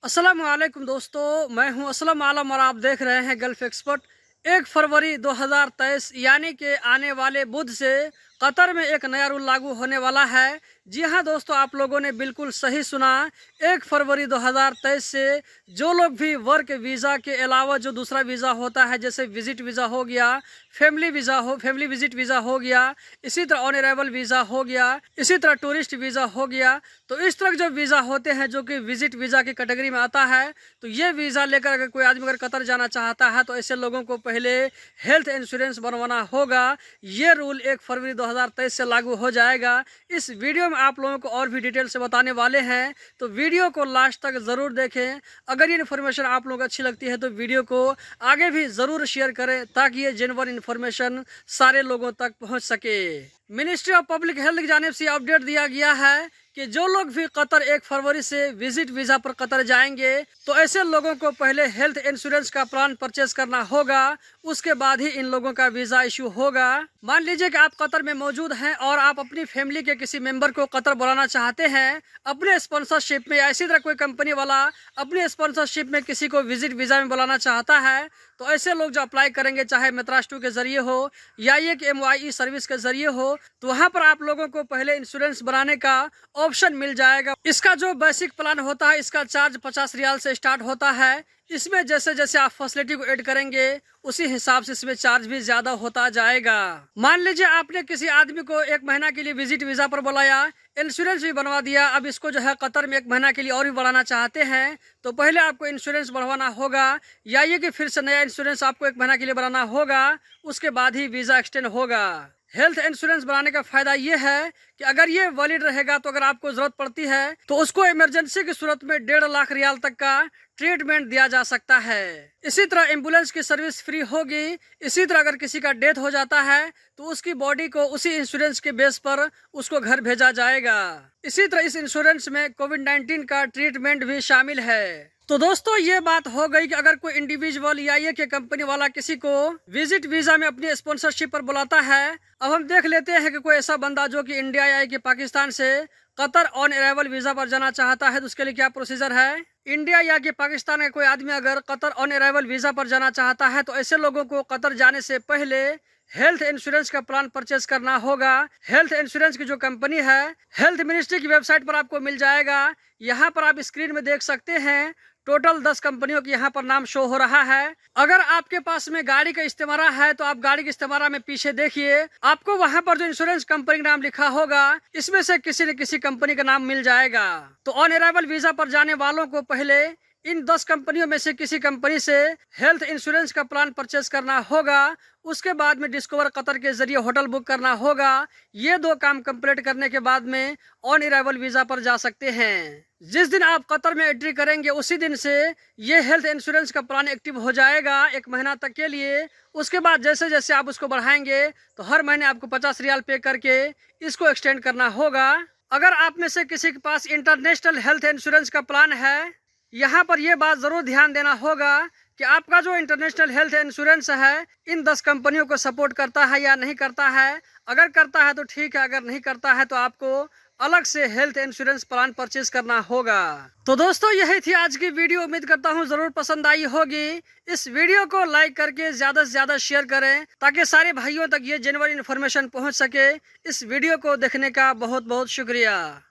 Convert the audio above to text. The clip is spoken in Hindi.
अस्सलाम वालेकुम दोस्तों, मैं हूं असलम आलम और आप देख रहे हैं गल्फ एक्सपर्ट। 1 फरवरी 2023 यानी कि आने वाले बुध से कतर में एक नया रूल लागू होने वाला है। जी हां दोस्तों, आप लोगों ने बिल्कुल सही सुना। 1 फरवरी 2023 से जो लोग भी वर्क वीज़ा के अलावा जो दूसरा वीज़ा होता है, जैसे विजिट वीज़ा हो गया, फैमिली विजिट वीज़ा हो गया, इसी तरह ऑन अराइवल वीज़ा हो गया, इसी तरह टूरिस्ट वीज़ा हो गया, तो इस तरह के जो वीज़ा होते हैं जो कि विजिट वीज़ा की कैटेगरी में आता है, तो ये वीज़ा लेकर अगर कोई आदमी अगर कतर जाना चाहता है तो ऐसे लोगों को पहले हेल्थ इंश्योरेंस बनवाना होगा। ये रूल 1 फरवरी 2023 से लागू हो जाएगा। इस वीडियो में आप लोगों को और भी डिटेल से बताने वाले हैं, तो वीडियो को लास्ट तक ज़रूर देखें। अगर ये इन्फॉर्मेशन आप लोगों को अच्छी लगती है तो वीडियो को आगे भी ज़रूर शेयर करें ताकि ये जेन्युइन इन्फॉर्मेशन सारे लोगों तक पहुँच सके। मिनिस्ट्री ऑफ पब्लिक हेल्थ की जानिब से अपडेट दिया गया है कि जो लोग भी कतर 1 फरवरी से विजिट वीज़ा पर कतर जाएंगे तो ऐसे लोगों को पहले हेल्थ इंश्योरेंस का प्लान परचेज करना होगा, उसके बाद ही इन लोगों का वीज़ा इशू होगा। मान लीजिए कि आप कतर में मौजूद हैं और आप अपनी फैमिली के किसी मेंबर को कतर बुलाना चाहते हैं अपने स्पॉन्सरशिप में, या इसी तरह कोई कंपनी वाला अपनी स्पॉन्सरशिप में किसी को विजिट वीज़ा में बुलाना चाहता है, तो ऐसे लोग जो अप्लाई करेंगे, चाहे मेत्रास्टू के जरिए हो या ये कि MYE सर्विस के जरिए हो, तो वहाँ पर आप लोगों को पहले इंश्योरेंस बनाने का ऑप्शन मिल जाएगा। इसका जो बेसिक प्लान होता है, इसका चार्ज 50 रियाल से स्टार्ट होता है। इसमें जैसे जैसे आप फैसिलिटी को ऐड करेंगे उसी हिसाब से इसमें चार्ज भी ज्यादा होता जाएगा। मान लीजिए आपने किसी आदमी को 1 महीना के लिए विजिट वीजा पर बुलाया, इंश्योरेंस भी बनवा दिया, अब इसको जो है कतर में 1 महीना के लिए और भी बढ़ाना चाहते हैं तो पहले आपको इंश्योरेंस बढ़वाना होगा, या ये कि फिर से नया इंश्योरेंस आपको 1 महीना के लिए बनाना होगा, उसके बाद ही वीजा एक्सटेंड होगा। हेल्थ इंश्योरेंस बनाने का फायदा ये है कि अगर ये वैलिड रहेगा तो अगर आपको जरूरत पड़ती है तो उसको इमरजेंसी की सूरत में 1.5 लाख रियाल तक का ट्रीटमेंट दिया जा सकता है। इसी तरह एम्बुलेंस की सर्विस फ्री होगी। इसी तरह अगर किसी का डेथ हो जाता है तो उसकी बॉडी को उसी इंश्योरेंस के बेस पर उसको घर भेजा जाएगा। इसी तरह इस इंश्योरेंस में कोविड-19 का ट्रीटमेंट भी शामिल है। तो दोस्तों, ये बात हो गई कि अगर कोई इंडिविजुअल या ये कि कंपनी वाला किसी को विजिट वीजा में अपनी स्पॉन्सरशिप पर बुलाता है। अब हम देख लेते हैं कि कोई ऐसा बंदा जो कि इंडिया या कि पाकिस्तान से कतर ऑन अराइवल वीजा पर जाना चाहता है तो उसके लिए क्या प्रोसीजर है। इंडिया या कि पाकिस्तान का कोई आदमी अगर कतर ऑन अराइवल वीजा पर जाना चाहता है तो ऐसे लोगों को कतर जाने से पहले हेल्थ इंश्योरेंस का प्लान परचेज करना होगा। हेल्थ इंश्योरेंस की जो कंपनी है हेल्थ मिनिस्ट्री की वेबसाइट पर आपको मिल जाएगा। यहाँ पर आप स्क्रीन में देख सकते हैं टोटल 10 कंपनियों की यहाँ पर नाम शो हो रहा है। अगर आपके पास में गाड़ी का इस्तेमारा है तो आप गाड़ी के इस्तेमारा में पीछे देखिए, आपको वहाँ पर जो इंश्योरेंस कंपनी का नाम लिखा होगा इसमें से किसी न किसी कंपनी का नाम मिल जाएगा। तो ऑन अराइवल वीजा पर जाने वालों को पहले इन 10 कंपनियों में से किसी कंपनी से हेल्थ इंश्योरेंस का प्लान परचेज करना होगा। उसके बाद में डिस्कवर कतर के जरिए होटल बुक करना होगा। ये 2 काम कंप्लीट करने के बाद में ऑन अराइवल वीजा पर जा सकते हैं। जिस दिन आप कतर में एंट्री करेंगे उसी दिन से ये हेल्थ इंश्योरेंस का प्लान एक्टिव हो जाएगा 1 महीना तक के लिए। उसके बाद जैसे जैसे आप उसको बढ़ाएंगे तो हर महीने आपको 50 रियाल पे करके इसको एक्सटेंड करना होगा। अगर आप में से किसी के पास इंटरनेशनल हेल्थ इंश्योरेंस का प्लान है, यहाँ पर यह बात जरूर ध्यान देना होगा कि आपका जो इंटरनेशनल हेल्थ इंश्योरेंस है इन 10 कंपनियों को सपोर्ट करता है या नहीं करता है। अगर करता है तो ठीक है, अगर नहीं करता है तो आपको अलग से हेल्थ इंश्योरेंस प्लान परचेज करना होगा। तो दोस्तों, यही थी आज की वीडियो। उम्मीद करता हूँ जरूर पसंद आई होगी। इस वीडियो को लाइक करके ज्यादा से ज्यादा शेयर करें ताकि सारे भाइयों तक ये जेन्युइन इन्फॉर्मेशन पहुँच सके। इस वीडियो को देखने का बहुत बहुत शुक्रिया।